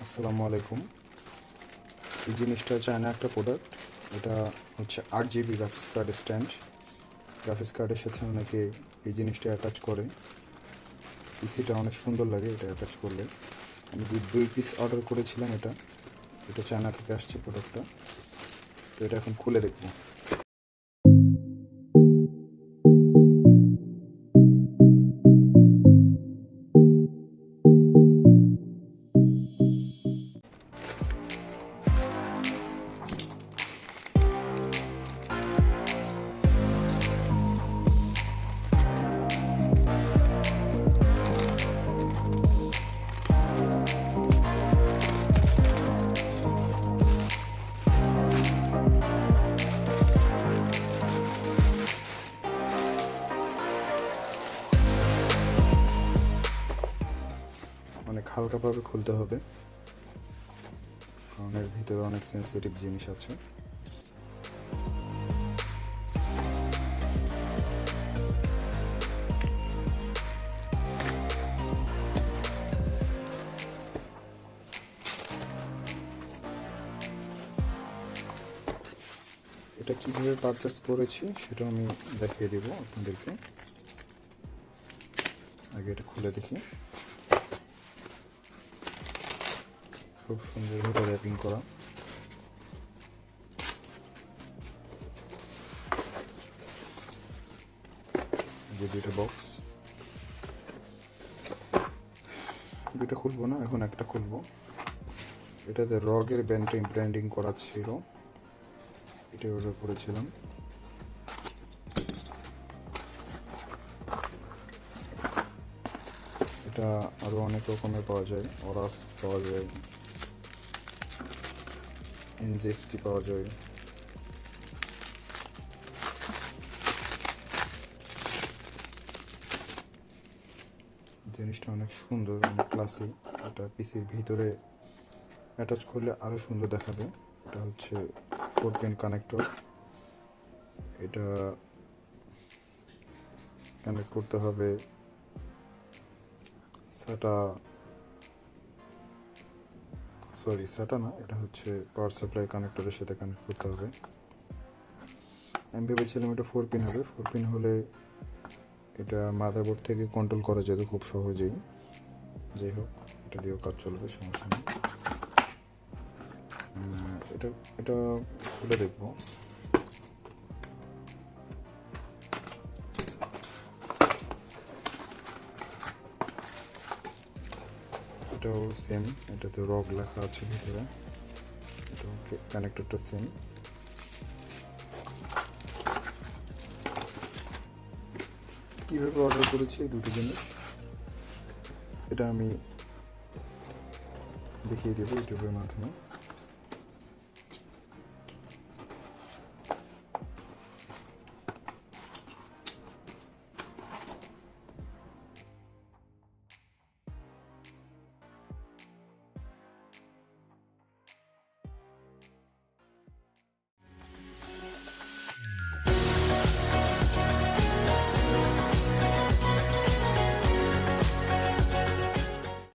আসসালামু আলাইকুম। এই জিনিসটা চায়না একটা প্রোডাক্ট। এটা হচ্ছে 8 GB graphics card stand. Graphics কার্ডের সাথে অনেকে এই জিনিসটা অ্যাটাচ করে। পিসিটা অনেক সুন্দর লাগে এটা অ্যাটাচ করলে। আমি 2 পিস অর্ডার করেছিলাম। এটা চায়না থেকে আসছে প্রোডাক্টটা। তো এটা এখন খুলে দেখব। অনেক হালকাভাবে খুলতে হবে, কারণ এর ভিতরে অনেক সেন্সিটিভ জিনিস আছে। এটা কীভাবে পারচেস করেছি সেটা আমি দেখিয়ে দেব আপনাদেরকে। আগে এটা খুলে দেখি। খুব সুন্দরভাবে র্যাপিং করা। যে দুইটা বক্স, দুইটা খুলবো না, এখন একটা খুলবো। এটাতে রগের ব্র্যান্ডিং করা ছিল, এটা অর্ডার করেছিলাম। এটা আরও অনেক রকমের পাওয়া যায়, অরাস পাওয়া যায়, Nzxt পাওয়া যায়। জিনিসটা অনেক সুন্দর, অনেক ক্লাসি। এটা পিসির ভিতরে অ্যাটাচ করলে আরও সুন্দর দেখাবে। এটা হচ্ছে 4 পিন কানেক্টর। এটা কানেক্ট করতে হবে SATA না, এটা হচ্ছে পাওয়ার সাপ্লাই কানেক্টরের সাথে কানেক্ট করতে হবে। আমি ভেবেছিলাম এটা 4 পিন হবে। 4 পিন হলে এটা মাদারবোর্ড থেকে কন্ট্রোল করা যেত খুব সহজেই। যাই হোক, এটা দিয়েও কাজ চলবে, সমস্যা নেই। এটা খুলে দেখবো। এটাও সেম, এটাতে রগ লেখা আছে ভিতরে। এটাও কানেক্টরটা সেম। কীভাবে অর্ডার করেছি এই দুটো জিনিস এটা আমি দেখিয়ে দেবো ইউটিউবের মাধ্যমে।